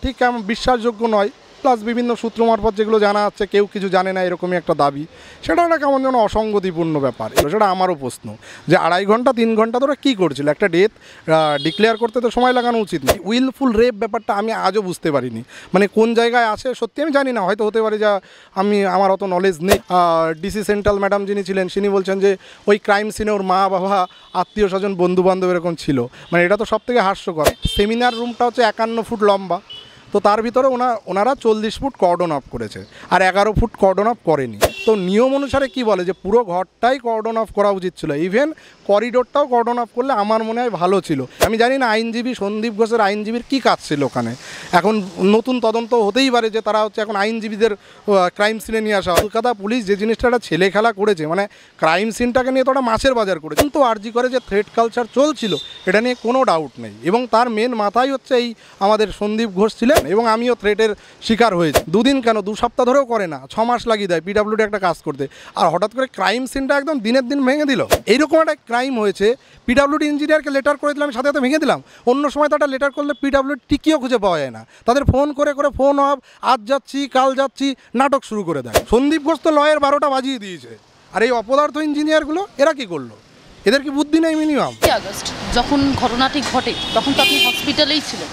ঠিক বিশ্বাসযোগ্য নয়, প্লাস বিভিন্ন সূত্র মারফত যেগুলো জানা যাচ্ছে কেউ কিছু জানে না এরকমই একটা দাবি, সেটা একটা কেমন যেন অসঙ্গতিপূর্ণ ব্যাপার। সেটা আমারও প্রশ্ন যে 2.5 ঘন্টা 3 ঘন্টা ধরে কী করছিল, একটা ডেথ ডিক্লেয়ার করতে তো সময় লাগানো উচিত নয়। উইলফুল রেপ ব্যাপারটা আমি আজও বুঝতে পারিনি, মানে কোন জায়গায় আছে সত্যি আমি জানি না, হয়তো হতে পারে যা আমার অত নলেজ নেই। ডিসি সেন্ট্রাল ম্যাডাম যিনি ছিলেন তিনি বলছেন যে ওই ক্রাইম সিনে ওর মা বাবা আত্মীয় স্বজন বন্ধু বান্ধব এরকম ছিল, মানে এটা তো সবথেকে হাস্যকর। সেমিনার রুমটা হচ্ছে 51 ফুট লম্বা, তো তার ভিতরে ওনারা 40 ফুট কর্ডন অফ করেছে আর 11 ফুট কর্ডন অফ করেনি। তো নিয়ম অনুসারে কি বলে যে পুরো ঘরটাই কর্ডন অফ করা উচিত ছিল, ইভেন করিডোরটাও কর্ডন অফ করলে আমার মনে হয় ভালো ছিল। আমি জানি না আইনজীবী সন্দীপ ঘোষের আইনজীবীর কী কাজ ছিল ওখানে, এখন নতুন তদন্ত হতেই পারে যে তারা হচ্ছে এখন আইনজীবীদের ক্রাইম সিনে নিয়ে আসা হয়। কলকাতা পুলিশ যে জিনিসটা একটা ছেলে খেলা করেছে, মানে ক্রাইম সিনটাকে নিয়ে তো ওটা মাছের বাজার করেছে, কিন্তু আরজি করে যে থ্রেট কালচার চলছিল এটা নিয়ে কোনো ডাউট নেই, এবং তার মেন মাথায় হচ্ছে এই আমাদের সন্দীপ ঘোষ ছিলেন, এবং আমিও থ্রেটের শিকার হয়েছি। 2 দিন কেন 2 সপ্তাহ ধরেও করে না, 6 মাস লাগিয়ে দেয় পিডাব্লিউডি একটা কাজ করতে, আর হঠাৎ করে ক্রাইম সিনটা একদম দিনের দিন ভেঙে দিল। এইরকম একটা ক্রাইম হয়েছে, পিডাব্লিউডি ইঞ্জিনিয়ারকে লেটার করে দিলাম, সাথে সাথে ভেঙে দিলাম। অন্য সময় তো একটা লেটার করলে পিডাব্লিউডি টিকিও খুঁজে পাওয়া যায় না, তাদের ফোন করে করে ফোন অফ, আজ যাচ্ছি কাল যাচ্ছি নাটক শুরু করে দেয়। সন্দীপ ঘোষ তো লয়ের 12টা বাজিয়ে দিয়েছে, আর এই অপদার্থ ইঞ্জিনিয়ারগুলো এরা কি করলো, এদের কি বুদ্ধি নেই মিনিমাম? আগস্ট যখন ঘটনাটি ঘটে তখন তো আপনি হসপিটালেই ছিলেন।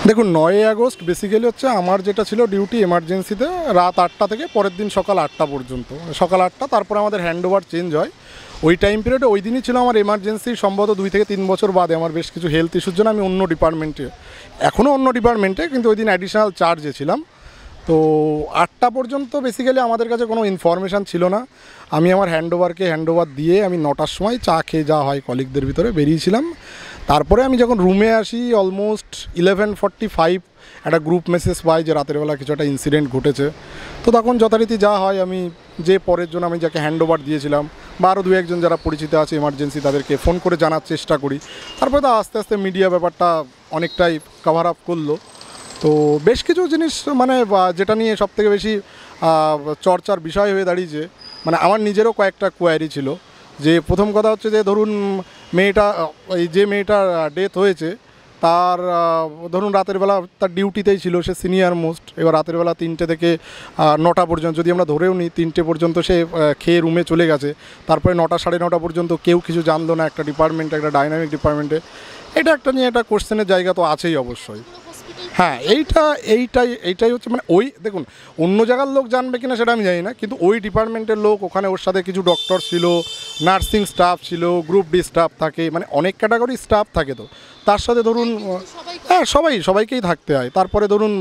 দেখুন 9 আগস্ট বেসিক্যালি হচ্ছে আমার যেটা ছিল ডিউটি এমার্জেন্সিতে রাত 8টা থেকে পরের দিন সকাল 8টা পর্যন্ত, সকাল 8টা, তারপরে আমাদের হ্যান্ডওভার চেঞ্জ হয়। ওই টাইম পিরিয়ডে ওই দিনই ছিল আমার এমার্জেন্সি, সম্ভবত 2 থেকে 3 বছর বাদে আমার বেশ কিছু হেলথ ইস্যুর জন্য আমি অন্য ডিপার্টমেন্টে, এখনও অন্য ডিপার্টমেন্টে, কিন্তু ওই দিন অ্যাডিশনাল চার্জে ছিলাম। তো 8টা পর্যন্ত বেসিক্যালি আমাদের কাছে কোনো ইনফরমেশান ছিল না। আমি আমার হ্যান্ডওভার দিয়ে আমি 9টার সময় চা খেয়ে যাওয়া হয় কলিগদের ভিতরে বেরিয়েছিলাম। তারপরে আমি যখন রুমে আসি অলমোস্ট 11:45 একটা গ্রুপ মেসেজ পাই যে রাতের বেলা কিছু একটা ইনসিডেন্ট ঘটেছে। তো তখন যথারীতি যা হয় আমি যে পরের জন্য আমি যাকে হ্যান্ডওভার দিয়েছিলাম বা আরও 2-1 জন যারা পরিচিত আছে এমার্জেন্সি তাদেরকে ফোন করে জানার চেষ্টা করি। তারপরে তো আস্তে আস্তে মিডিয়া ব্যাপারটা অনেকটাই কভার আপ করলো। তো বেশ কিছু জিনিস মানে যেটা নিয়ে সবথেকে বেশি চর্চার বিষয় হয়ে দাঁড়িয়েছে, মানে আমার নিজেরও কয়েকটা কোয়ারি ছিল। যে প্রথম কথা হচ্ছে যে ধরুন যে মেয়েটার ডেথ হয়েছে তার ধরুন রাতের বেলা তার ডিউটিতেই ছিল, সে সিনিয়র মোস্ট। এবার রাতের বেলা 3টে থেকে 9টা পর্যন্ত, যদি আমরা ধরেও নিই 3টে পর্যন্ত সে খেয়ে রুমে চলে গেছে, তারপরে 9টা সাড়ে 9টা পর্যন্ত কেউ কিছু জানলো না একটা ডিপার্টমেন্টে, একটা ডাইনামিক ডিপার্টমেন্টে। এটা একটা নিয়ে একটা কোশ্চেনের জায়গা তো আছেই অবশ্যই। হ্যাঁ, এইটাই হচ্ছে, মানে ওই দেখুন অন্য জায়গার লোক জানবে কিনা সেটা আমি জানি না, কিন্তু ওই ডিপার্টমেন্টের লোক, ওখানে ওর সাথে কিছু ডক্টর ছিল, নার্সিং স্টাফ ছিল, গ্রুপ ডি স্টাফ থাকে, মানে অনেক ক্যাটাগরি স্টাফ থাকে। তো তার সাথে ধরুন হ্যাঁ সবাইকেই থাকতে হয়। তারপরে ধরুন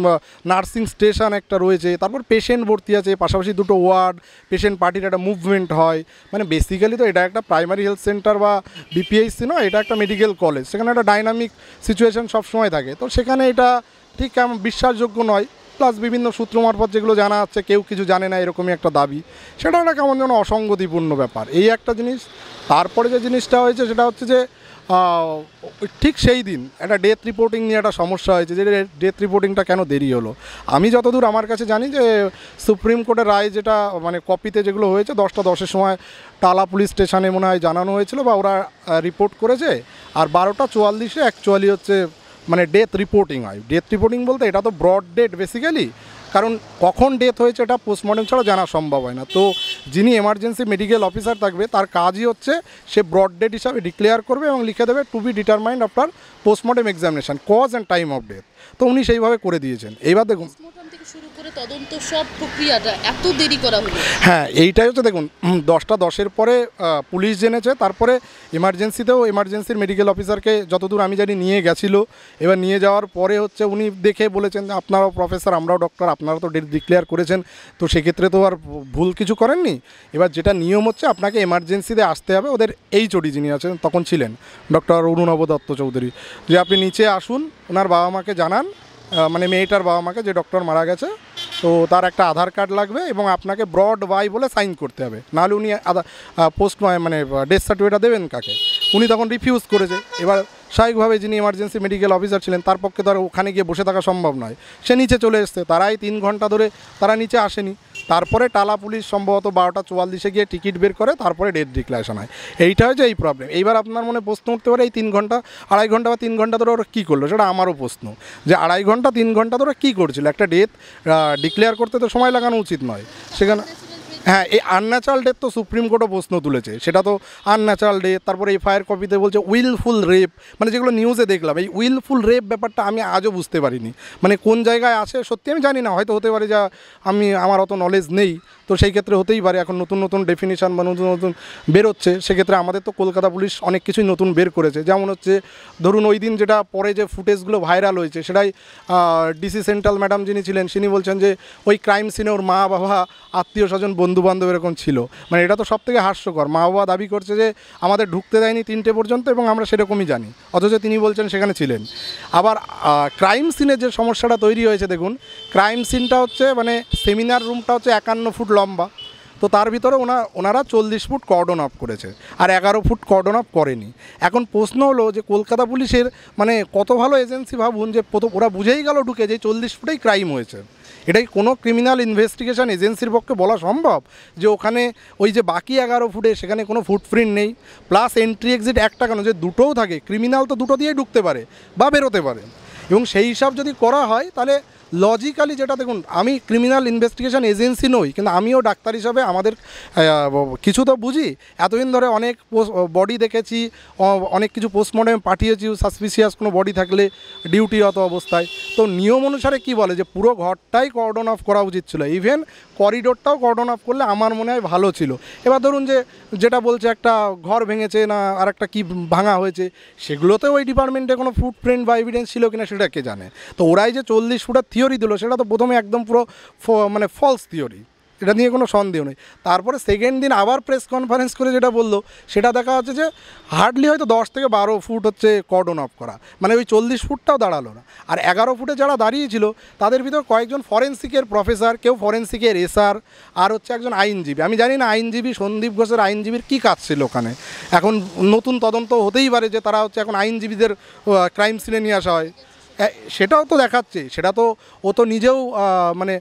নার্সিং স্টেশন একটা রয়েছে, তারপর পেশেন্ট ভর্তি আছে, পাশাপাশি 2টো ওয়ার্ড, পেশেন্ট পার্টির একটা মুভমেন্ট হয়। মানে বেসিক্যালি তো এটা একটা প্রাইমারি হেলথ সেন্টার বা বিপিএইচসি নয়, এটা একটা মেডিকেল কলেজ, সেখানে একটা ডাইনামিক সিচুয়েশান সবসময় থাকে। তো সেখানে এটা ঠিক বিশ্বাসযোগ্য নয়, প্লাস বিভিন্ন সূত্র মারফত যেগুলো জানা যাচ্ছে কেউ কিছু জানে না এরকমই একটা দাবি, সেটা একটা কেমন যেন অসঙ্গতিপূর্ণ ব্যাপার, এই একটা জিনিস। তারপরে যে জিনিসটা হয়েছে সেটা হচ্ছে যে ঠিক সেই দিন একটা ডেথ রিপোর্টিং নিয়ে একটা সমস্যা হয়েছে, যে ডেথ রিপোর্টিংটা কেন দেরি হলো। আমি যতদূর আমার কাছে জানি যে সুপ্রিম কোর্টের রায় যেটা মানে কপিতে যেগুলো হয়েছে 10টা 10-এর সময় টালা পুলিশ স্টেশনে মনে হয় জানানো হয়েছিল বা ওরা রিপোর্ট করেছে, আর 12টা 44-এ অ্যাকচুয়ালি হচ্ছে মানে ডেথ রিপোর্টিং হয়। ডেথ রিপোর্টিং বলতে এটা তো ব্রড ডেট বেসিক্যালি, কারণ কখন ডেথ হয়েছে এটা পোস্টমর্টম ছাড়া জানা সম্ভব হয় না। তো যিনি এমার্জেন্সি মেডিকেল অফিসার থাকবে তার কাজই হচ্ছে সে ব্রড ডেট হিসাবে ডিক্লেয়ার করবে এবং লিখে দেবে to be determined after postmortem examination cause and time of death. তো উনি সেইভাবে করে দিয়েছেন। এইবার দেখুন শুরু করে তদন্ত সব প্রক্রিয়াটা এত দেরি করা হলো। হ্যাঁ, এইটাই হচ্ছে দেখুন 10টা 10-এর পরে পুলিশ জেনেছে, তারপরে এমার্জেন্সির মেডিকেল অফিসারকে যতদূর আমি জানি নিয়ে গেছিলো। এবার নিয়ে যাওয়ার পরে হচ্ছে উনি দেখে বলেছেন যে আপনারাও প্রফেসর আমরাও ডক্টর, আপনারা তো ডেট ডিক্লেয়ার করেছেন, তো সেক্ষেত্রে তো আর ভুল কিছু করেননি। এবার যেটা নিয়ম হচ্ছে আপনাকে এমার্জেন্সিতে আসতে হবে। ওদের এইচওডি যিনি আছেন তখন ছিলেন ডক্টর অরুণাভ দত্ত চৌধুরী, যে আপনি নিচে আসুন, ওনার বাবা মাকে জানান, মানে মেয়েটার বাবা মাকে যে ডক্টর মারা গেছে, তো তার একটা আধার কার্ড লাগবে এবং আপনাকে ব্রড ওয়াই বলে সাইন করতে হবে, নাহলে উনি মানে ডেথ সার্টিফিকেটটা দেবেন কাকে। উনি তখন রিফিউজ করেছে। এবার স্বাভাবিকভাবে যিনি এমার্জেন্সি মেডিকেল অফিসার ছিলেন তার পক্ষে তো আর ওখানে গিয়ে বসে থাকা সম্ভব নয়, সে নিচে চলে এসছে। তারাই 3 ঘন্টা ধরে তারা নিচে আসেনি। তারপরে টালা পুলিশ সম্ভবত 12:44 গিয়ে টিকিট বের করে, তারপরে ডেট ডিক্লারেশন হয়। এইটা হচ্ছে এই প্রবলেম। এইবার আপনার মনে প্রশ্ন উঠতে পারে, এই 3 ঘন্টা 2.5 ঘন্টা বা 3 ঘন্টা ধরে ওরা কী করলো, সেটা আমারও প্রশ্ন, যে 2.5 ঘন্টা 3 ঘন্টা ধরে কী করছিল। একটা ডেট ডিক্লেয়ার করতে তো সময় লাগানো উচিত নয় সেখানে। হ্যাঁ, এই আনন্যাচারাল ডেথ তো সুপ্রিম কোর্টও প্রশ্ন তুলেছে, সেটা তো আনন্যাচারাল ডেথ। তারপরে এফআইআর কপিতে বলছে উইলফুল রেপ, মানে যেগুলো নিউজে দেখলাম, এই উইলফুল রেপ ব্যাপারটা আমি আজও বুঝতে পারিনি, মানে কোন জায়গায় আছে সত্যি আমি জানি না, হয়তো হতে পারে যা আমার অত নলেজ নেই, তো সেই ক্ষেত্রে হতেই পারে। এখন নতুন নতুন ডেফিনিশন বা নতুন নতুন বেরোচ্ছে, সেক্ষেত্রে আমাদের তো কলকাতা পুলিশ অনেক কিছুই নতুন বের করেছে। যেমন হচ্ছে ধরুন ওই দিন যেটা পরে যে ফুটেজগুলো ভাইরাল হয়েছে, সেটাই ডিসি সেন্ট্রাল ম্যাডাম যিনি ছিলেন তিনি বলছেন যে ওই ক্রাইম সিনে ওর মা বাবা আত্মীয় স্বজন বন্ধুবান্ধব এরকম ছিল। মানে এটা তো সব থেকে হাস্যকর, মা বাবা দাবি করছে যে আমাদের ঢুকতে দেয়নি 3টে পর্যন্ত এবং আমরা সেরকমই জানি, অথচ তিনি বলছেন সেখানে ছিলেন। আবার ক্রাইম সিনে যে সমস্যাটা তৈরি হয়েছে, দেখুন ক্রাইম সিনটা হচ্ছে মানে সেমিনার রুমটা হচ্ছে 51 ফুট লম্বা, তো তার ভিতরে ওনারা 40 ফুট কর্ডন অফ করেছে আর 11 ফুট কর্ডন অফ করেনি। এখন প্রশ্ন হলো যে কলকাতা পুলিশের মানে কত ভালো এজেন্সি, ভাবুন যে ওরা বুঝেই গেল ঢুকে যে 40 ফুটেই ক্রাইম হয়েছে। এটাই কোনো ক্রিমিনাল ইনভেস্টিগেশন এজেন্সির পক্ষে বলা সম্ভব যে ওখানে ওই যে বাকি 11 ফুটে সেখানে কোনো ফুটপ্রিন্ট নেই, প্লাস এন্ট্রি এক্সিট একটা কেন, যে দুটোও থাকে, ক্রিমিনাল তো দুটো দিয়েই ঢুকতে পারে বা বেরোতে পারে। এবং সেই হিসাব যদি করা হয় তাহলে লজিক্যালি যেটা, দেখুন আমি ক্রিমিনাল ইনভেস্টিগেশন এজেন্সি নই, কিন্তু আমিও ডাক্তার হিসাবে আমাদের কিছু তো বুঝি। এতদিন ধরে অনেক বডি দেখেছি, অনেক কিছু পোস্টমর্টমে পাঠিয়েছি সাসপিসিয়াস কোনো বডি থাকলে ডিউটিরত অবস্থায়। তো নিয়ম অনুসারে কি বলে যে পুরো ঘরটাই কর্ডন অফ করা উচিত ছিল, ইভেন করিডোরটাও কর্ডন অফ করলে আমার মনে হয় ভালো ছিল। এবার ধরুন যে যেটা বলছে একটা ঘর ভেঙেছে না আর একটা কী ভাঙা হয়েছে, সেগুলোতে ওই ডিপার্টমেন্টে কোনো ফুটপ্রিন্ট বা এভিডেন্স ছিল কিনা সেটা কে জানে। তো ওরাই যে 40 ফুটের থিওরি দিল, সেটা তো প্রথমে একদম পুরো মানে ফলস থিওরি, এটা নিয়ে কোনো সন্দেহ নেই। তারপরে সেকেন্ড দিন আবার প্রেস কনফারেন্স করে যেটা বললো, সেটা দেখা যাচ্ছে যে হার্ডলি হয়তো 10 থেকে 12 ফুট হচ্ছে কর্ডন অফ করা, মানে ওই 40 ফুটটাও দাঁড়ালো না। আর 11 ফুটে যারা দাঁড়িয়েছিল তাদের ভিতর কয়েকজন ফরেন্সিকের প্রফেসর, কেউ ফরেন্সিকের এসআর, আর হচ্ছে একজন আইনজীবী। আমি জানি না আইনজীবী সন্দীপ ঘোষের আইনজীবীর কী কাজ ছিল ওখানে, এখন নতুন তদন্ত হতেই পারে যে তারা হচ্ছে এখন আইনজীবীদের ক্রাইম সিনে নিয়ে আসা হয়, সেটাও তো দেখাচ্ছে। সেটা তো ও তো নিজেও মানে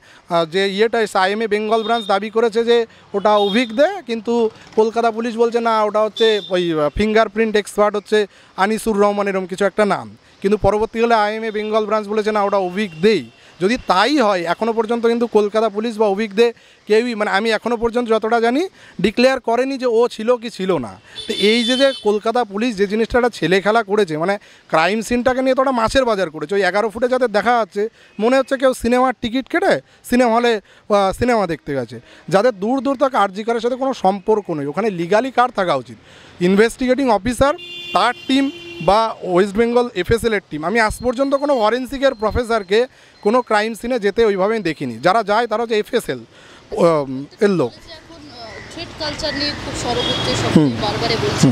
যে ইয়েটা আইএমএ বেঙ্গল ব্রাঞ্চ দাবি করেছে যে ওটা অভিজ্ঞ, কিন্তু কলকাতা পুলিশ বলছে না ওটা হচ্ছে ওই ফিঙ্গারপ্রিন্ট এক্সপার্ট হচ্ছে আনিসুর রহমান এরকম কিছু একটা নাম, কিন্তু পরবর্তীকালে আইএমএ বেঙ্গল ব্রাঞ্চ বলেছে না ওটা অভিজ্ঞদেই। যদি তাই হয়, এখনও পর্যন্ত কিন্তু কলকাতা পুলিশ বা অভিজ্ঞ কেউই, মানে আমি এখনও পর্যন্ত যতটা জানি ডিক্লেয়ার করেনি যে ও ছিল কি ছিল না। তো এই যে কলকাতা পুলিশ যে জিনিসটা একটা ছেলে খেলা করেছে, মানে ক্রাইম সিনটাকে নিয়ে তো ওটা মাছের বাজার করেছে। ওই 11 ফুটে যাদের দেখা যাচ্ছে মনে হচ্ছে কেউ সিনেমার টিকিট কেটে সিনেমা হলে সিনেমা দেখতে গেছে, যাদের দূর দূর তক আরজি করের সাথে কোনো সম্পর্ক নেই। ওখানে লিগালি কার থাকা উচিত, ইনভেস্টিগেটিং অফিসার, তার টিম বা ওয়েস্ট বেঙ্গল এফএসএলের টিম। আমি আজ পর্যন্ত কোনো ফরেন্সিকের প্রফেসরকে কোনো ক্রাইম সিনে যেতে ওইভাবে দেখিনি। যারা যায় তারা হচ্ছে এফএসএল এর লোক। থ্রেড কালচার নিয়ে খুব সরব হচ্ছে, সব বারবারে বলছে।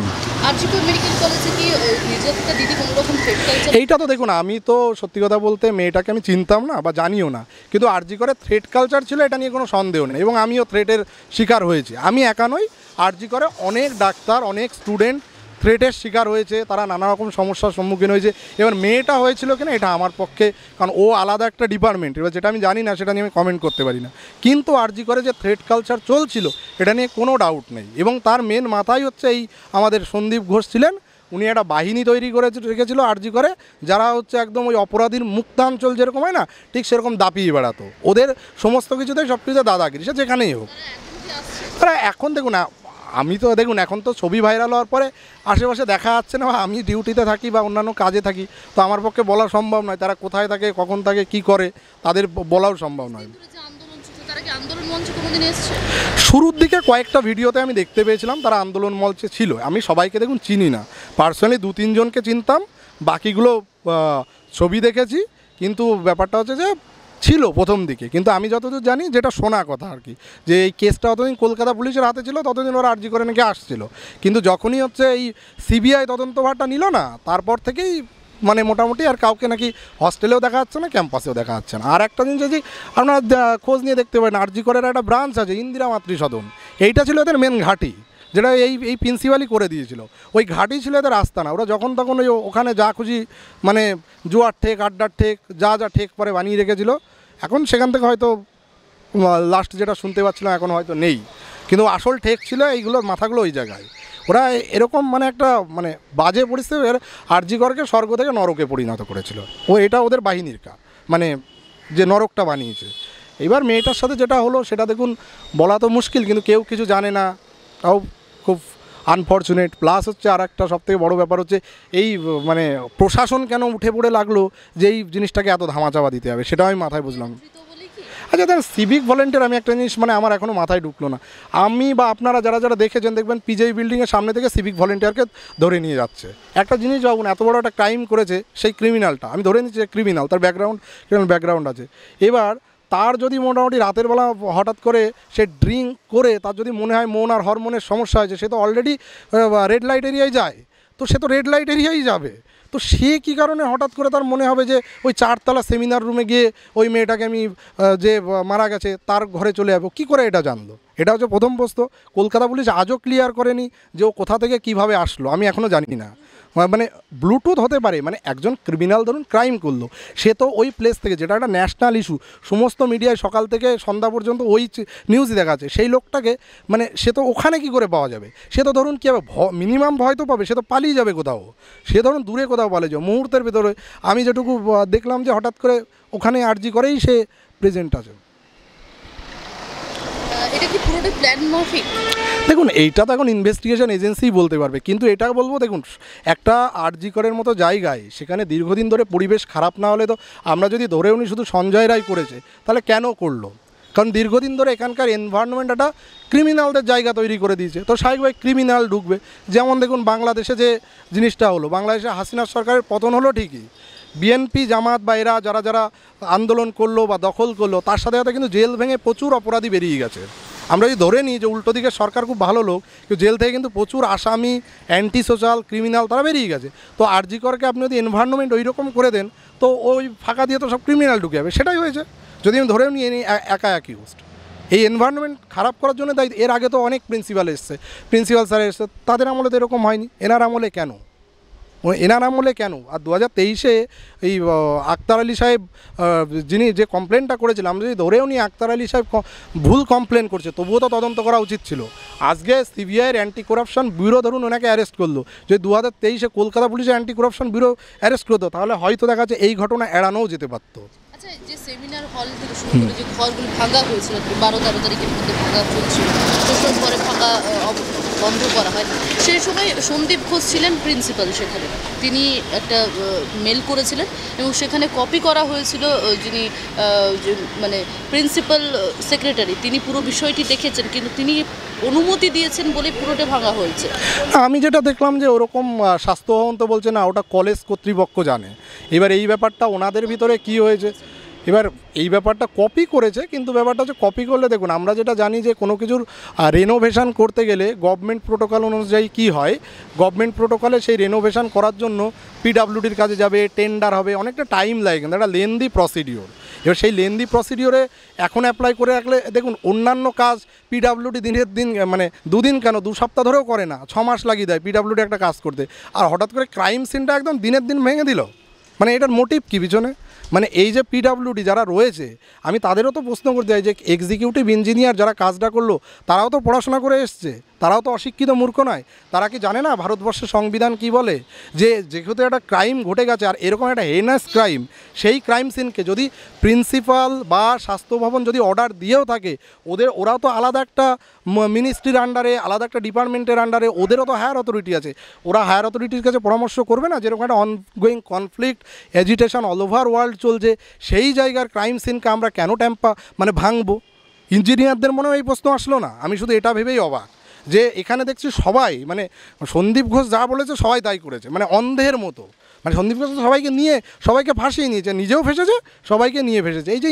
আরজিকর মেডিকেল কলেজে কি নির্যাতিতা দিদি কোনো রকম থ্রেড কালচার? এইটা তো দেখুন, আমি তো সত্যি কথা বলতে মেয়েটাকে আমি চিনতাম না বা জানিও না, কিন্তু আরজিকরে থ্রেড কালচার ছিল এটা নিয়ে কোনো সন্দেহ নেই, এবং আমিও থ্রেটের শিকার হয়েছি। আমি একা নই, আরজিকরে অনেক ডাক্তার, অনেক স্টুডেন্ট থ্রেটের শিকার হয়েছে, তারা নানা রকম সমস্যার সম্মুখীন হয়েছে। এবার মেয়েটা হয়েছিল কিনা এটা আমার পক্ষে, কারণ ও আলাদা একটা ডিপার্টমেন্ট, এবার যেটা আমি জানি না সেটা নিয়ে আমি কমেন্ট করতে পারি না। কিন্তু আরজিকরে যে থ্রেট কালচার চলছিল এটা নিয়ে কোনো ডাউট নেই, এবং তার মেন মাথায় হচ্ছে এই আমাদের সন্দীপ ঘোষ ছিলেন। উনি একটা বাহিনী তৈরি করে রেখেছিল আরজিকরে, যারা হচ্ছে একদম ওই অপরাধীর মুক্তাঞ্চল যেরকম হয় না, ঠিক সেরকম দাপিয়ে বেড়াতো। ওদের সমস্ত কিছুতেই সব কিছুতে দাদাগিরি, সে যেখানেই হোক। তারা এখন দেখুন, আমি তো দেখুন এখন তো ছবি ভাইরাল হওয়ার পরে আশেপাশে দেখা যাচ্ছে না, আমি ডিউটিতে থাকি বা অন্যান্য কাজে থাকি, তো আমার পক্ষে বলা সম্ভব নয় তারা কোথায় থাকে, কখন থাকে, কি করে, তাদের বলাও সম্ভব নয়। শুরুর দিকে কয়েকটা ভিডিওতে আমি দেখতে পেয়েছিলাম তারা আন্দোলন মঞ্চে ছিল। আমি সবাইকে দেখুন চিনি না, পার্সোনালি 2-3 জনকে চিনতাম, বাকিগুলো ছবি দেখেছি। কিন্তু ব্যাপারটা হচ্ছে যে ছিল প্রথম দিকে, কিন্তু আমি যতদূর জানি, যেটা শোনা কথা আর কি, যে এই কেসটা অতদিন কলকাতা পুলিশের হাতে ছিল, ততদিন ওরা আরজি করে নাকি আসছিল। কিন্তু যখনই হচ্ছে এই সিবিআই তদন্তভারটা নিল না, তারপর থেকেই মানে মোটামুটি আর কাউকে নাকি হস্টেলেও দেখা যাচ্ছে না, ক্যাম্পাসেও দেখা যাচ্ছে না। আর একটা জিনিস যদি আপনারা খোঁজ নিয়ে দেখতে পারেন, আরজি করের একটা ব্রাঞ্চ আছে ইন্দিরা মাতৃসদন, এইটা ছিল এদের মেন ঘাঁটি, যেটা এই প্রিন্সিপালই করে দিয়েছিল। ওই ঘাঁটি ছিল এদের আস্তানা, ওরা যখন তখন ওই ওখানে যা খুশি মানে জুয়ার ঠেক, আড্ডার ঠেক, যা যা ঠেক পরে বানিয়ে রেখেছিল। এখন সেখান থেকে হয়তো লাস্ট যেটা শুনতে পাচ্ছিলাম এখন হয়তো নেই, কিন্তু আসল ঠেক ছিল এইগুলোর মাথাগুলো ওই জায়গায়। ওরা এরকম মানে একটা মানে বাজে পরিস্থিতি আরজি করকে স্বর্গ থেকে নরকে পরিণত করেছিল। এটা ওদের বাহিনীর মানে যে নরকটা বানিয়েছে। এবার মেয়েটার সাথে যেটা হলো সেটা দেখুন বলা তো মুশকিল, কিন্তু কেউ কিছু জানে না, তাও খুব আনফর্চুনেট। প্লাস হচ্ছে আর একটা সবথেকে বড়ো ব্যাপার হচ্ছে এই মানে প্রশাসন কেন উঠে পড়ে লাগলো যে এই জিনিসটাকে এত ধামাচাপা দিতে হবে, সেটা আমি মাথায় বুঝলাম। আচ্ছা দেন সিভিক ভলেন্টিয়ার, আমি একটা জিনিস মানে আমার এখনও মাথায় ঢুকলো না। আমি বা আপনারা যারা যারা দেখেছেন দেখবেন পিজেই বিল্ডিংয়ের সামনে থেকে সিভিক ভলেন্টিয়ারকে ধরে নিয়ে যাচ্ছে। একটা জিনিস ভাবুন, এত বড় একটা ক্রাইম করেছে সেই ক্রিমিনালটা, আমি ধরে নিচ্ছি ক্রিমিনাল, তার ব্যাকগ্রাউন্ড আছে। এবার তার যদি মোটামুটি রাতের বেলা হঠাৎ করে সে ড্রিঙ্ক করে তার যদি মনে হয় মন আর হরমোনের সমস্যা হয়েছে, সে তো অলরেডি রেড লাইট এরিয়ায় যায়, তো সে তো রেড লাইট এরিয়ায় যাবে। তো সে কী কারণে হঠাৎ করে তার মনে হবে যে ওই 4তলা সেমিনার রুমে গিয়ে ওই মেয়েটাকে আমি যে মারা গেছে তার ঘরে চলে যাবো, কী করে এটা জানলো? এটা হচ্ছে প্রথম প্রশ্ন। কলকাতা পুলিশ আজও ক্লিয়ার করেনি যে ও কোথা থেকে কীভাবে আসলো, আমি এখনও জানি না। মানে ব্লুটুথ হতে পারে, মানে একজন ক্রিমিনাল ধরুন ক্রাইম করলো, সে তো ওই প্লেস থেকে, যেটা একটা ন্যাশনাল ইস্যু, সমস্ত মিডিয়ায় সকাল থেকে সন্ধ্যা পর্যন্ত ওই নিউজই দেখাচ্ছে, সেই লোকটাকে মানে সে তো ওখানে কী করে পাওয়া যাবে? সে তো ধরুন কী হবে, মিনিমাম ভয় তো পাবে, সে তো পালিয়ে যাবে কোথাও, সে ধরুন দূরে কোথাও পালিয়ে যাবে। মুহূর্তের ভেতরে আমি যেটুকু দেখলাম যে হঠাৎ করে ওখানে আরজি করেই সে প্রেজেন্ট আছে। এটা কি পুরোটাই প্ল্যান মাফিক? দেখুন এইটা তো এখন ইনভেস্টিগেশন এজেন্সিই বলতে পারবে, কিন্তু এটা বলবো দেখুন একটা আরজি করের মতো জায়গায় সেখানে দীর্ঘদিন ধরে পরিবেশ খারাপ না হলে তো, আমরা যদি ধরেও নি শুধু সঞ্জয় রায় করেছে, তাহলে কেন করলো? কারণ দীর্ঘদিন ধরে এখানকার এনভায়রনমেন্ট একটা ক্রিমিনালদের জায়গা তৈরি করে দিয়েছে, তো স্বাভাবিকভাবে ক্রিমিনাল ঢুকবে। যেমন দেখুন বাংলাদেশে যে জিনিসটা হলো, বাংলাদেশে হাসিনা সরকারের পতন হলো ঠিকই, বিএনপি জামাত বা এরা যারা যারা আন্দোলন করলো বা দখল করলো, তার সাথে সাথে কিন্তু জেল ভেঙে প্রচুর অপরাধী বেরিয়ে গেছে। আমরা যদি ধরে নিই যে উল্টো দিকের সরকার খুব ভালো লোক, কিন্তু জেল থেকে কিন্তু প্রচুর আসামি, অ্যান্টি সোশ্যাল ক্রিমিনাল তারা বেরিয়ে গেছে। তো আরজি করকে আপনি যদি এনভায়রনমেন্ট ওই রকম করে দেন, তো ওই ফাঁকা দিয়ে তো সব ক্রিমিনাল ঢুকে যাবে, সেটাই হয়েছে। যদি আমি ধরেও নিয়ে নিই একা অ্যাকিউজড, এই এনভায়রনমেন্ট খারাপ করার জন্য দায়ী। এর আগে তো অনেক প্রিন্সিপাল এসছে, প্রিন্সিপাল স্যার এসছে, তাদের আমলে তো এরকম হয়নি, এনার আমলে কেন? আর 2023-এ এই আক্তার আলী সাহেব যিনি যে কমপ্লেনটা করেছিলাম, যদি ধরেও নিই আক্তার আলী সাহেব ভুল কমপ্লেন করছে, তবুও তো তদন্ত করা উচিত ছিল। আজকে সিবিআইয়ের অ্যান্টি করাপশন ব্যুরো ধরুন ওনাকে অ্যারেস্ট করলো, যদি 2023-এ কলকাতা পুলিশের অ্যান্টি করাপশন ব্যুরো অ্যারেস্ট করতো, তাহলে হয়তো দেখা যাচ্ছে এই ঘটনা এড়ানোও যেতে পারতো। আচ্ছা, যে সেমিনার হল থেকে শুরু করে যে ঘরগুলো ভাঙা হয়েছিল 12-13 তারিখের মধ্যে ভাঙা চলছিল, প্রচুর পরে ভাঙা বন্ধ করা হয়, সেই সময় সন্দীপ ঘোষ ছিলেন প্রিন্সিপাল সেখানে। তিনি একটা মেল করেছিলেন এবং সেখানে কপি করা হয়েছিল যিনি মানে প্রিন্সিপাল সেক্রেটারি, তিনি পুরো বিষয়টি দেখেছেন, কিন্তু তিনি অনুমতি দিয়েছেন বলে পুরোটা ভাঙা হয়েছে। আমি যেটা দেখলাম যে ওরকম স্বাস্থ্য ভবন তো বলছে না, ওটা কলেজ কর্তৃপক্ষ জানে। এবার এই ব্যাপারটা ওনাদের ভিতরে কি হয়েছে, এবার এই ব্যাপারটা কপি করেছে, কিন্তু ব্যাপারটা হচ্ছে কপি করলে দেখুন আমরা যেটা জানি যে কোনো কিছুর রেনোভেশন করতে গেলে গভর্নমেন্ট প্রোটোকল অনুযায়ী কী হয়, গভর্নমেন্ট প্রোটোকলে সেই রেনোভেশন করার জন্য পিডাব্লিউডির কাছে যাবে, টেন্ডার হবে, অনেকটা টাইম লাগে, কিন্তু একটা লেন্দি প্রসিডিওর। এবার সেই লেন্দি প্রসিডিওরে এখন অ্যাপ্লাই করে রাখলে দেখুন অন্যান্য কাজ পিডাব্লিউডি দিনের দিন মানে দুদিন কেন 2 সপ্তাহ ধরেও করে না, 6 মাস লাগিয়ে দেয় পিডাব্লিউডি একটা কাজ করতে, আর হঠাৎ করে ক্রাইম সিনটা একদম দিনের দিন ভেঙে দিল। মানে এটার মোটিভ কী পিছনে? মানে এই যে পিডাব্লিউডি যারা রয়েছে, আমি তাদেরও তো প্রশ্ন করতে চাই যে এক্সিকিউটিভ ইঞ্জিনিয়ার যারা কাজটা করলো, তারাও তো পড়াশোনা করে এসছে, তারাও তো অশিক্ষিত মূর্খ নয়, তারা কি জানে না ভারতবর্ষের সংবিধান কি বলে, যে যেহেতু একটা ক্রাইম ঘটে গেছে আর এরকম একটা হেনাস ক্রাইম, সেই ক্রাইম সিনকে যদি প্রিন্সিপাল বা স্বাস্থ্য ভবন যদি অর্ডার দিয়েও থাকে, ওরাও তো আলাদা একটা মিনিস্ট্রির আন্ডারে, আলাদা একটা ডিপার্টমেন্টের আন্ডারে, ওদেরও তো হায়ার অথরিটি আছে, ওরা হায়ার অথরিটির কাছে পরামর্শ করবে না? যেরকম একটা ongoing conflict agitation all over world চলছে, সেই জায়গার ক্রাইম সিনকে আমরা কেন ভাঙবো? ইঞ্জিনিয়ারদের মনেও এই প্রশ্ন আসলো না? আমি শুধু এটা ভেবেই অবাক যে এখানে দেখছি সবাই মানে সন্দীপ ঘোষ যা বলেছে সবাই তাই করেছে, মানে অন্ধের মতো। মানে সন্দীপ ঘোষ সবাইকে ফাঁসিয়ে নিয়েছে, নিজেও ফেসেছে, সবাইকে নিয়ে ফেসেছে। এই যে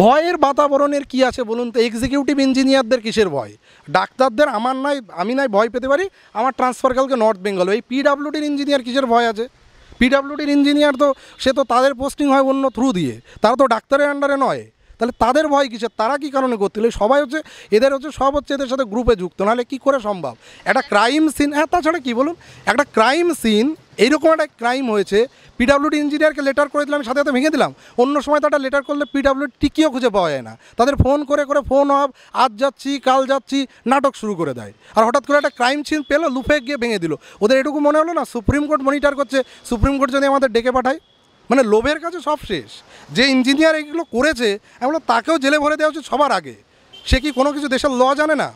ভয়ের বাতাবরণের কি আছে বলুন তো? এক্সিকিউটিভ ইঞ্জিনিয়ারদের কিসের ভয়? ডাক্তারদের আমি নাই ভয় পেতে পারি, আমার ট্রান্সফার কালকে নর্থ বেঙ্গল, এই পিডাব্লিউডির ইঞ্জিনিয়ার কিসের ভয় আছে? পিডাব্লিউডির ইঞ্জিনিয়ার তো সে তো তাদের পোস্টিং হয় অন্য থ্রু দিয়ে, তারা তো ডাক্তারের আন্ডারে নয়, তাহলে তাদের ভয় কিসের, তারা কী কারণে করতে, সবাই হচ্ছে এদের হচ্ছে সব হচ্ছে এদের সাথে গ্রুপে যুক্ত, নাহলে কী করে সম্ভব একটা ক্রাইম সিন। হ্যাঁ, তাছাড়া কী বলুন, একটা ক্রাইম সিন, এইরকম একটা ক্রাইম হয়েছে, পিডাব্লিউডি ইঞ্জিনিয়ারকে লেটার করে দিলাম, সাথে সাথে ভেঙে দিলাম। অন্য সময় তো একটা লেটার করলে পিডাব্লিউডি টিকিও খুঁজে পাওয়া যায় না, তাদের ফোন করে করে ফোন অফ, আজ যাচ্ছি কাল যাচ্ছি নাটক শুরু করে দেয়। আর হঠাৎ করে একটা ক্রাইম সিন পেলো, লুফে গিয়ে ভেঙে দিল। ওদের এটুকু মনে হলো না সুপ্রিম কোর্ট মনিটর করছে, সুপ্রিম কোর্ট যদি আমাদের ডেকে পাঠায়, মানে লোভের কাছে সব শেষ। যে ইঞ্জিনিয়ার এগুলো করেছে এমন তাকেও জেলে ভরে দেওয়া উচিত সবার আগে। সে কি কোনো কিছু দেশের ল জানে না?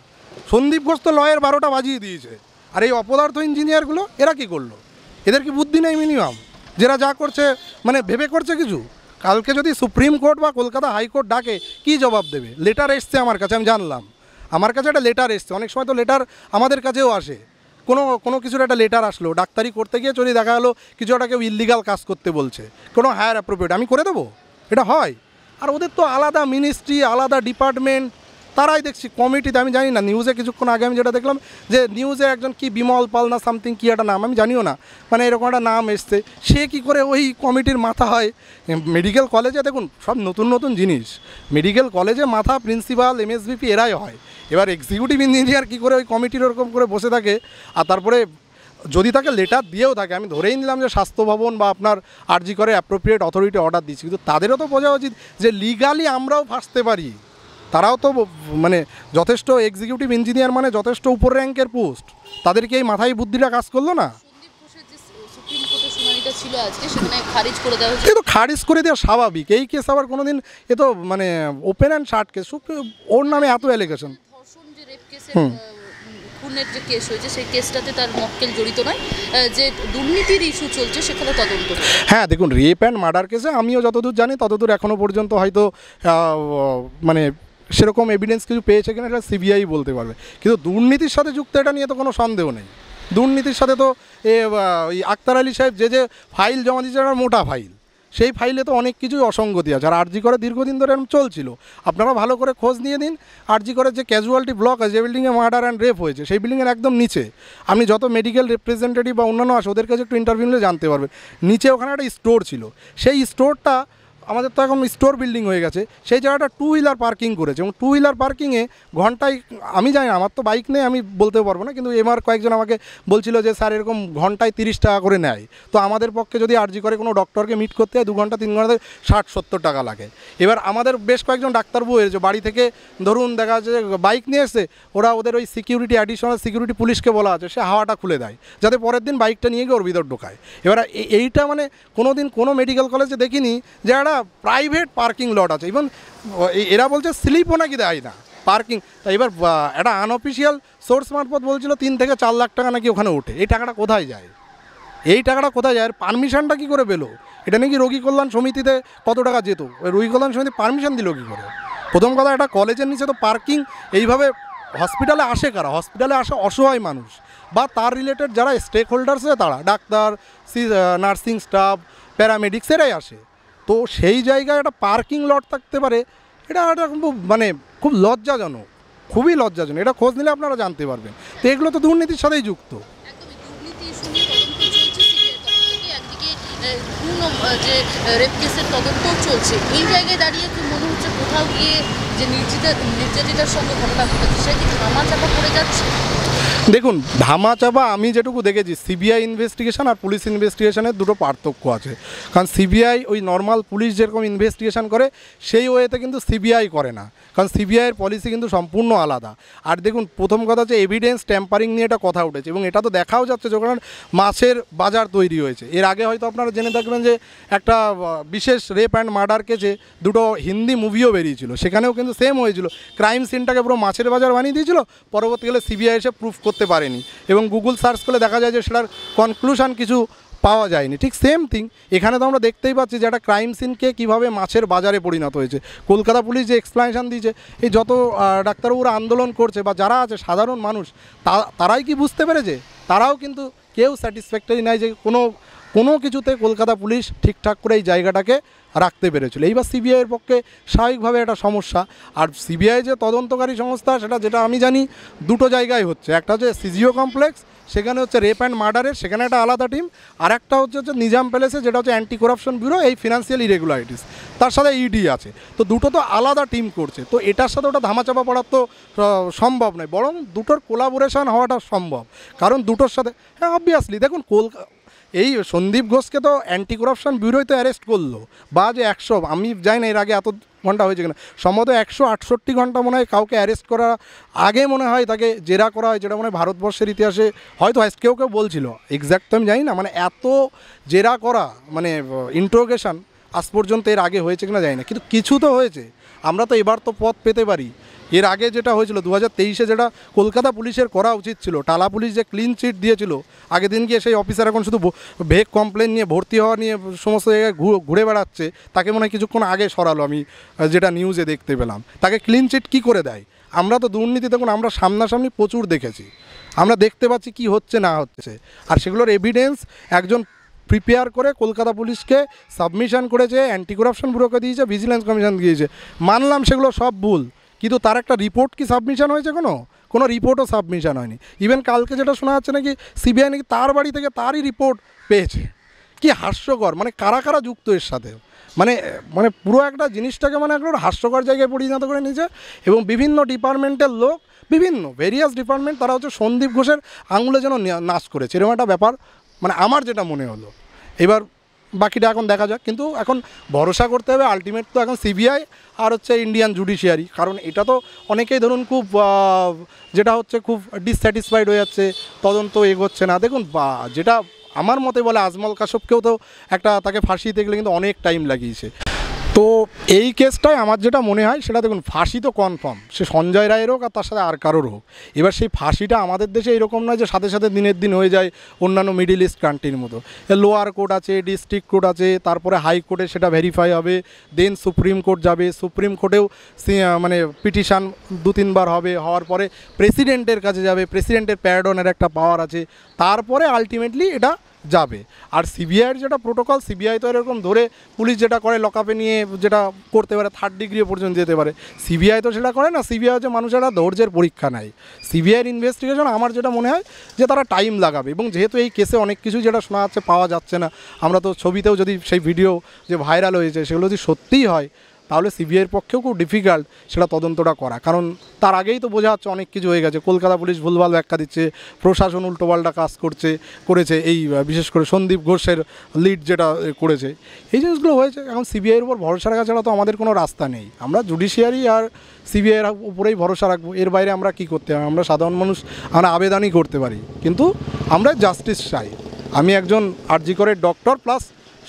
সন্দীপ ঘোষ তো লয়ের 12টা বাজিয়ে দিয়েছে, আর এই অপদার্থ ইঞ্জিনিয়ারগুলো এরা কি করলো? এদের কি বুদ্ধি নেই মিনিমাম? যারা যা করছে মানে ভেবে করছে কিছু? কালকে যদি সুপ্রিম কোর্ট বা কলকাতা হাইকোর্ট ডাকে কি জবাব দেবে? লেটার এসছে আমার কাছে, আমি জানলাম আমার কাছে একটা লেটার এসছে। অনেক সময় তো লেটার আমাদের কাছেও আসে, কোনো কিছুর একটা লেটার আসলো, ডাক্তারি করতে গিয়ে চলে দেখা গেলো কিছু একটা কেউ ইললিগাল কাজ করতে বলছে, কোনো হায়ার অ্যাপ্রোপ্রিয়েট, আমি করে দেবো? এটা হয়? আর ওদের তো আলাদা মিনিস্ট্রি, আলাদা ডিপার্টমেন্ট, তারাই দেখছি কমিটিতে। আমি জানি না, নিউজে কিছুক্ষণ আগে আমি যেটা দেখলাম যে নিউজে একজন কি বিমল পাল না সামথিং কি একটা নাম, আমি জানিও না, মানে এরকম একটা নাম এসছে, সে কি করে ওই কমিটির মাথা হয়? মেডিকেল কলেজে দেখুন সব নতুন নতুন জিনিস, মেডিকেল কলেজে মাথা প্রিন্সিপাল এমএসভিপি এরাই হয়। এবার এক্সিকিউটিভ ইঞ্জিনিয়ার কী করে ওই কমিটির ওরকম করে বসে থাকে? আর তারপরে যদি তাকে লেটার দিয়েও থাকে, আমি ধরেই নিলাম যে স্বাস্থ্য ভবন বা আপনার আরজি করে অ্যাপ্রোপ্রিয়েট অথরিটি অর্ডার দিচ্ছি, কিন্তু তাদেরও তো বোঝা উচিত যে লিগালি আমরাও ফাঁসতে পারি। তারাও তো মানে যথেষ্ট এক্সিকিউটিভ ইঞ্জিনিয়ার, মানে যথেষ্ট উপর র্যাঙ্কের পোস্ট, তাদেরকে এই মাথায় বুদ্ধিটা কাজ করলো না? সন্দীপ ঘোষের যে সুপ্রিম কোর্টের শুনানিটা ছিল আজকে, সেখানে খারিজ করে দেওয়া হয়েছে। এ তো খারিজ করে দেওয়া স্বাভাবিক, এই কেস আবার কোনো দিন, এ তো মানে ওপেন অ্যান্ড শার্ট কেস, ওর নামে এত অ্যালিগেশন। ধর্ষণ যে রেপ কেসের খুনের যে কেস হয়েছে, সেই কেসটাতে তার মক্কেল জড়িত নয়, যে দুর্নীতির ইস্যু চলছে সেখানে তদন্ত। হ্যাঁ দেখুন, রেপ অ্যান্ড মার্ডার কেসে আমিও যতদূর জানি ততদূর এখনও পর্যন্ত হয়তো মানে সেরকম এভিডেন্স কিছু পেয়েছে কিনা এটা সিবিআই বলতে পারবে, কিন্তু দুর্নীতির সাথে যুক্ত এটা নিয়ে তো কোনো সন্দেহ নেই। দুর্নীতির সাথে তো ওই আক্তার আলী সাহেব যে ফাইল জমা দিয়েছে, একটা মোটা ফাইল, সেই ফাইলে তো অনেক কিছুই অসঙ্গতি আছে। আর আরজি করে দীর্ঘদিন ধরে এরকম চলছিল, আপনারা ভালো করে খোঁজ নিয়ে দিন। আরজি করে যে ক্যাজুয়ালিটি ব্লক আছে, যে বিল্ডিংয়ে মার্ডার অ্যান্ড রেপ হয়েছে, সেই বিল্ডিংয়ের একদম নিচে আপনি যত মেডিকেল রিপ্রেজেন্টেটিভ বা অন্যান্য আসে ওদের কাছে একটু ইন্টারভিউ নিলে জানতে পারবেন, নিচে ওখানে একটা স্টোর ছিল। সেই স্টোরটা আমাদের তো এখন স্টোর বিল্ডিং হয়ে গেছে, সেই জায়গাটা টু হুইলার পার্কিং করেছে, এবং টু হুইলার পার্কিংয়ে ঘন্টায়, আমি জানি না, আমার তো বাইক নেই আমি বলতেও পারবো না, কিন্তু এমআর কয়েকজন আমাকে বলছিল যে স্যার এরকম ঘন্টায় 30 টাকা করে নেয়। তো আমাদের পক্ষে যদি আরজি করে কোনো ডক্টরকে মিট করতে হয় 2 ঘন্টা 3 ঘন্টাতে 60-70 টাকা লাগে। এবার আমাদের বেশ কয়েকজন ডাক্তারবাবু এসেছে, বাড়ি থেকে ধরুন দেখা যাচ্ছে যে বাইক নিয়ে এসছে, ওরা ওদের ওই সিকিউরিটি অ্যাডিশনাল সিকিউরিটি পুলিশকে বলা আছে সে হাওয়াটা খুলে দেয়, যাতে পরের দিন বাইকটা নিয়ে গিয়ে ওর ভিতর ঢোকায়। এবার এইটা মানে কোনো দিন কোনো মেডিকেল কলেজে দেখিনি যে একটা প্রাইভেট পার্কিং লট আছে, ইভেন এরা বলছে স্লিপও নাকি দেয় না পার্কিং। তা এবার একটা আনঅফিসিয়াল সোর্স মারফত বলছিল 3 থেকে 4 লাখ টাকা নাকি ওখানে ওঠে। এই টাকাটা কোথায় যায়? এই টাকাটা কোথায় যায়? আর পারমিশনটা কী করে পেলো? এটা নাকি রোগী কল্যাণ সমিতিতে কত টাকা যেত, ওই রোগী কল্যাণ সমিতি পারমিশন দিল কী করে? প্রথম কথা, একটা কলেজের নিচে তো পার্কিং এইভাবে, হসপিটালে আসে কারা? হসপিটালে আসে অসহায় মানুষ বা তার রিলেটেড যারা স্টেক হোল্ডার্স আছে, তারা ডাক্তার, নার্সিং স্টাফ, প্যারামেডিক্স, এরাই আসে। তো সেই জায়গায় একটা পার্কিং লট থাকতে পারে, এটা একটা মানে খুব লজ্জাজনক, খুবই লজ্জাজনক। এটা খোঁজ নিলে আপনারা জানতে পারবেন। তো এগুলো তো দুর্নীতির সাথেই যুক্ত। একদমই দুর্নীতি ইস্যু নিয়ে তদন্ত চলছে সিবিআই তরফ থেকে, একদিকে যে রেপ কেসের তদন্তও চলছে। এই জায়গায় দাঁড়িয়ে কি মনে হচ্ছে কোথাও গিয়ে যে নির্যাতিতার সঙ্গে ঘটনা ঘটেছে সে কি ধামাচাপা পড়ে যাচ্ছে? দেখুন, ধামাচাপা আমি যেটুকু দেখেছি, সিবিআই ইনভেস্টিগেশন আর পুলিশ ইনভেস্টিগেশনের দুটো পার্থক্য আছে। কারণ সিবিআই ওই নর্মাল পুলিশ যেরকম ইনভেস্টিগেশন করে সেই ওয়েতে কিন্তু সিবিআই করে না, কারণ সিবিআইয়ের পলিসি কিন্তু সম্পূর্ণ আলাদা। আর দেখুন, প্রথম কথা হচ্ছে এভিডেন্স ট্যাম্পারিং নিয়ে একটা কথা উঠেছে, এবং এটা তো দেখাও যাচ্ছে যখন মাছের বাজার তৈরি হয়েছে। এর আগে হয়তো আপনারা জেনে থাকবেন যে একটা বিশেষ রেপ অ্যান্ড মার্ডার কেসে দুটো হিন্দি মুভিও বেরিয়েছিল, সেখানেও কিন্তু সেম হয়েছিল। ক্রাইম সিনটাকে পুরো মাছের বাজার বানিয়ে দিয়েছিল, পরবর্তীকালে সিবিআই এসে প্রুফ করতে পারেনি, এবং গুগল সার্চ করলে দেখা যায় যে সেটার কনক্লুশন কিছু পাওয়া যায়নি। ঠিক সেম থিং এখানে তো আমরা দেখতেই পাচ্ছি যে একটা ক্রাইম সিনকে কীভাবে মাছের বাজারে পরিণত হয়েছে। কলকাতা পুলিশ যে এক্সপ্লানেশন দিয়েছে, এই যত ডাক্তারবাবুরা আন্দোলন করছে বা যারা আছে সাধারণ মানুষ, তারাই কি বুঝতে পেরেছে? তারাও কিন্তু কেউ স্যাটিসফ্যাক্টরি নাই যে কোনো কিছুতে কলকাতা পুলিশ ঠিকঠাক করে এই জায়গাটাকে রাখতে পেরেছিল। এইবার সিবিআইয়ের পক্ষে স্বাভাবিকভাবে একটা সমস্যা। আর সিবিআই যে তদন্তকারী সংস্থা, সেটা যেটা আমি জানি দুটো জায়গায় হচ্ছে, একটা হচ্ছে সিজিও কমপ্লেক্স, সেখানে হচ্ছে রেপ অ্যান্ড মার্ডারের সেখানে একটা আলাদা টিম, আর একটা হচ্ছে নিজাম প্যালেসে যেটা হচ্ছে অ্যান্টি করাপশন ব্যুরো, এই ফিনান্সিয়াল ইরেগুলারিটিস, তার সাথে ইডি আছে। তো দুটো তো আলাদা টিম করছে, তো এটার সাথে ওটা ধামাচাপা পড়ার তো সম্ভব নয়, বরং দুটোর কোলাবোরেশন হওয়াটা সম্ভব। কারণ দুটোর সাথে হ্যাঁ অবভিয়াসলি দেখুন এই সন্দীপ ঘোষকে তো অ্যান্টি করাপশন ব্যুরোই তো অ্যারেস্ট করলো, বা যে 100, আমি জানি না এর আগে এত ঘন্টা হয়েছে কিনা, সম্ভবত 168 ঘন্টা মনে হয় কাউকে অ্যারেস্ট করার আগে মনে হয় তাকে জেরা করা হয়, যেটা মনে হয় ভারতবর্ষের ইতিহাসে হয়তো কেউ কেউ বলছিল, এক্স্যাক্ট তো আমি জানি না, মানে এত জেরা করা মানে ইন্ট্রোগেশন আজ পর্যন্ত এর আগে হয়েছে কিনা জানি না, কিন্তু কিছু তো হয়েছে। আমরা তো এবার তো পথ পেতে পারি। এর আগে যেটা হয়েছিল 2023-এ, যেটা কলকাতা পুলিশের করা উচিত ছিল, টালা পুলিশ যে ক্লিন চিট দিয়েছিল আগের দিন গিয়ে, সেই অফিসার এখন শুধু ভেক কমপ্লেন নিয়ে ভর্তি হওয়া নিয়ে সমস্ত জায়গায় ঘুরে বেড়াচ্ছে, তাকে মনে হয় কিছুক্ষণ আগে সরালো, আমি যেটা নিউজে দেখতে পেলাম। তাকে ক্লিন চিট কী করে দেয়? আমরা তো দুর্নীতি দেখুন আমরা সামনাসামনি প্রচুর দেখেছি, আমরা দেখতে পাচ্ছি কি হচ্ছে না হচ্ছে, আর সেগুলোর এভিডেন্স একজন প্রিপেয়ার করে কলকাতা পুলিশকে সাবমিশন করেছে, অ্যান্টি করাপশন ব্যুরোকে দিয়েছে, ভিজিলেন্স কমিশন দিয়েছে, মানলাম সেগুলো সব ভুল, কিন্তু তার একটা রিপোর্ট কি সাবমিশন হয়েছে? কোনো রিপোর্টও সাবমিশন হয়নি। ইভেন কালকে যেটা শোনা যাচ্ছে নাকি সিবিআই নাকি তার বাড়ি থেকে তারই রিপোর্ট পেয়েছে। কি হাস্যকর, মানে কারা কারা যুক্ত এর সাথে, মানে মানে পুরো একটা জিনিসটাকে মানে একটা হাস্যকর জায়গায় পরিণত করে নিয়েছে। এবং বিভিন্ন ডিপার্টমেন্টের লোক, বিভিন্ন ভেরিয়াস ডিপার্টমেন্ট, তারা হচ্ছে সন্দীপ ঘোষের আঙুলে যেন নাচ করেছে, এরকম একটা ব্যাপার মানে আমার যেটা মনে হলো। এবার বাকিটা এখন দেখা যাক, কিন্তু এখন ভরসা করতে হবে আলটিমেট তো এখন সিবিআই আর হচ্ছে ইন্ডিয়ান জুডিশিয়ারি। কারণ এটা তো অনেকেই ধরুন খুব যেটা হচ্ছে খুব ডিসস্যাটিসফাইড হয়ে যাচ্ছে, তদন্ত এগোচ্ছে না। দেখুন যেটা আমার মতে বলে, আজমল কাশ্যপকেও তো একটা তাকে ফাঁসিতে গেলে কিন্তু অনেক টাইম লাগিয়েছে। তো এই কেসটায় আমার যেটা মনে হয় সেটা দেখুন, ফাঁসি তো কনফার্ম, সে সঞ্জয় রায়ের হোক আর তার সাথে আর কারোর হোক। এবার সেই ফাঁসিটা আমাদের দেশে এরকম নয় যে সাথে সাথে দিনের দিন হয়ে যায় অন্যান্য মিডিল ইস্ট কান্ট্রির মতো। লোয়ার কোর্ট আছে, ডিস্ট্রিক্ট কোর্ট আছে, তারপরে হাইকোর্টে সেটা ভেরিফাই হবে, দেন সুপ্রিম কোর্ট যাবে, সুপ্রিম কোর্টেও মানে পিটিশান 2-3 বার হবে, হওয়ার পরে প্রেসিডেন্টের কাছে যাবে, প্রেসিডেন্টের প্যারডনের একটা পাওয়ার আছে, তারপরে আলটিমেটলি এটা যাবে। আর সিবিআইয়ের যেটা প্রোটোকল, সিবিআই তো এরকম ধরে পুলিশ যেটা করে লকআপে নিয়ে যেটা করতে পারে, 3rd ডিগ্রি পর্যন্ত যেতে পারে, সিবিআই তো সেটা করে না। সিবিআই হচ্ছে মানুষের একটা ধৈর্যের পরীক্ষা নেয়। সিবিআইয়ের ইনভেস্টিগেশন আমার যেটা মনে হয় যে তারা টাইম লাগাবে, এবং যেহেতু এই কেসে অনেক কিছু যেটা শোনা যাচ্ছে পাওয়া যাচ্ছে না, আমরা তো ছবিতেও যদি সেই ভিডিও যে ভাইরাল হয়েছে সেগুলো যদি সত্যিই হয়, তাহলে সিবিআইয়ের পক্ষেও খুব ডিফিকাল্ট সেটা তদন্তটা করা। কারণ তার আগেই তো বোঝা যাচ্ছে অনেক কিছু হয়ে গেছে, কলকাতা পুলিশ ভুলভাল ব্যাখ্যা দিচ্ছে, প্রশাসন উল্টোপাল্টা কাজ করেছে, এই বিশেষ করে সন্দীপ ঘোষের লিড যেটা করেছে, এই জিনিসগুলো হয়েছে। এখন সিবিআইয়ের উপর ভরসা রাখা ছাড়া তো আমাদের কোনো রাস্তা নেই। আমরা জুডিশিয়ারি আর সিবিআইয়ের উপরেই ভরসা রাখবো, এর বাইরে আমরা কি করতে হবে? আমরা সাধারণ মানুষ, আমরা আবেদনই করতে পারি, কিন্তু আমরা জাস্টিস চাই। আমি একজন আরজি করের ডক্টর প্লাস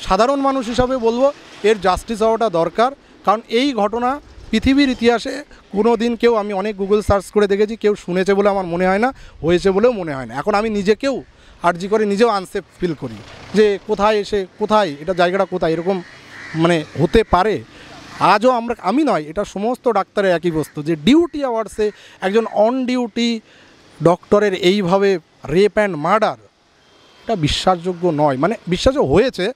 সাধারণ মানুষ হিসাবে বলবো এর জাস্টিস হওয়াটা দরকার। কারণ এই ঘটনা পৃথিবীর ইতিহাসে কোনো দিন কেউ, আমি অনেক গুগল সার্চ করে দেখেছি, কেউ শুনেছে বলে আমার মনে হয় না, হয়েছে বলেও মনে হয় না। এখন আমি নিজেকেও আরজি করে নিজেও আনসেফ ফিল করি যে কোথায় এটা জায়গাটা কোথায় এরকম মানে হতে পারে। আজও আমি নয়, এটা সমস্ত ডাক্তারের একই বস্তু যে ডিউটি আওয়ার্সে একজন অন ডিউটি ডক্টরের এইভাবে রেপ অ্যান্ড মার্ডার, এটা বিশ্বাসযোগ্য নয়। মানে বিশ্বাসযোগ্য হয়েছে,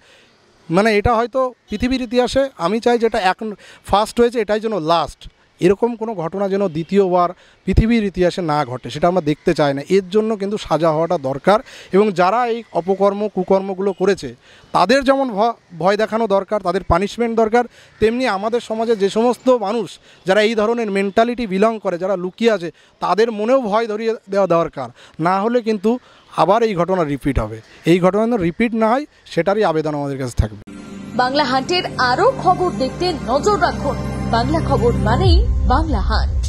মানে এটা হয়তো পৃথিবীর ইতিহাসে আমি চাই যেটা এখন ফার্স্ট হয়েছে এটাই যেন লাস্ট, এরকম কোনো ঘটনা যেন দ্বিতীয়বার পৃথিবীর ইতিহাসে না ঘটে, সেটা আমরা দেখতে চাই না। এর জন্য কিন্তু সাজা হওয়াটা দরকার, এবং যারা এই কুকর্মগুলো করেছে তাদের যেমন ভয় দেখানো দরকার, তাদের পানিশমেন্ট দরকার, তেমনি আমাদের সমাজে যে সমস্ত মানুষ যারা এই ধরনের মেন্টালিটি বিলং করে, যারা লুকিয়ে আছে, তাদের মনেও ভয় ধরিয়ে দেওয়া দরকার। না হলে কিন্তু আবার এই ঘটনা রিপিট হবে। এই ঘটনা রিপিট না হয় সেটারই আবেদন আমাদের কাছে থাকবে। বাংলা হান্টের আরো খবর দেখতে নজর রাখুন। বাংলা খবর মানেই বাংলা হান্ট।